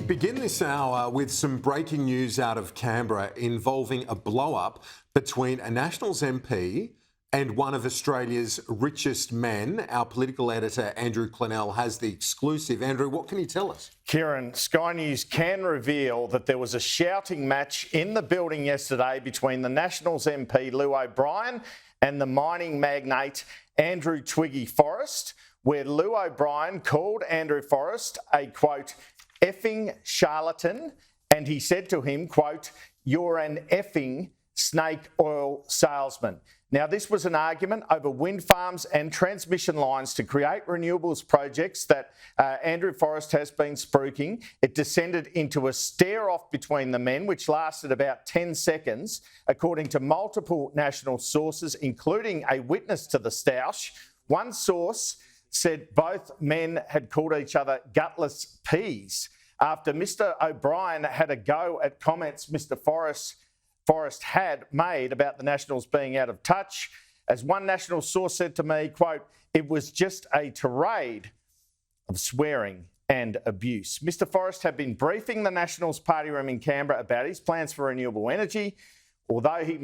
begin this hour with some breaking news out of Canberra involving a blow-up between a Nationals MP and one of Australia's richest men. Our political editor, Andrew Clennell, has the exclusive. Andrew, what can you tell us? Kieran, Sky News can reveal that there was a shouting match in the building yesterday between the Nationals MP Llew O'Brien and the mining magnate Andrew Twiggy Forrest, where Llew O'Brien called Andrew Forrest a, quote, effing charlatan, and he said to him, quote, you're an effing snake oil salesman. Now, this was an argument over wind farms and transmission lines to create renewables projects that Andrew Forrest has been spruiking. It descended into a stare-off between the men, which lasted about 10 seconds, according to multiple national sources, including a witness to the stoush. One source said both men had called each other gutless peas after Mr O'Brien had a go at comments Mr Forrest had made about the Nationals being out of touch. As one national source said to me, quote, it was just a tirade of swearing and abuse. Mr Forrest had been briefing the Nationals party room in Canberra about his plans for renewable energy. Although he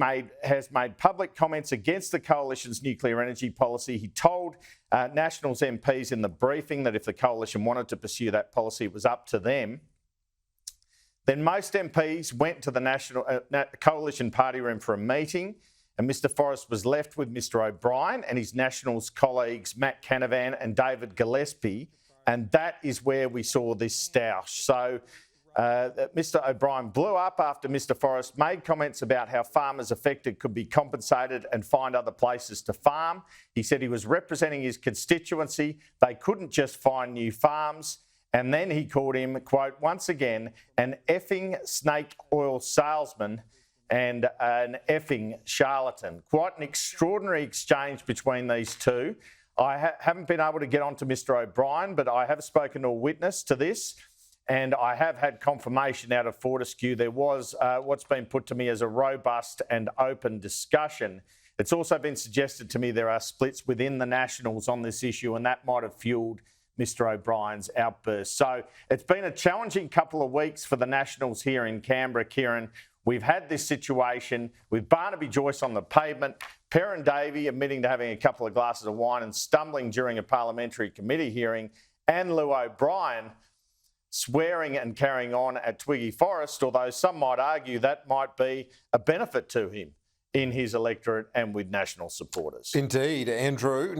has made public comments against the Coalition's nuclear energy policy, he told Nationals MPs in the briefing that if the Coalition wanted to pursue that policy, it was up to them. Then most MPs went to the Coalition party room for a meeting, and Mr Forrest was left with Mr O'Brien and his Nationals colleagues Matt Canavan and David Gillespie, and that is where we saw this stoush. So Mr O'Brien blew up after Mr Forrest made comments about how farmers affected could be compensated and find other places to farm. He said he was representing his constituency. They couldn't just find new farms. And then he called him, quote, once again, an effing snake oil salesman and an effing charlatan. Quite an extraordinary exchange between these two. I haven't been able to get on to Mr O'Brien, but I have spoken to a witness to this. And I have had confirmation out of Fortescue. There was what's been put to me as a robust and open discussion. It's also been suggested to me there are splits within the Nationals on this issue, and that might have fueled Mr O'Brien's outburst. So it's been a challenging couple of weeks for the Nationals here in Canberra, Kieran. We've had this situation with Barnaby Joyce on the pavement, Perrin Davey admitting to having a couple of glasses of wine and stumbling during a parliamentary committee hearing, and Llew O'Brien swearing and carrying on at Twiggy Forrest, although some might argue that might be a benefit to him in his electorate and with National supporters. Indeed, Andrew.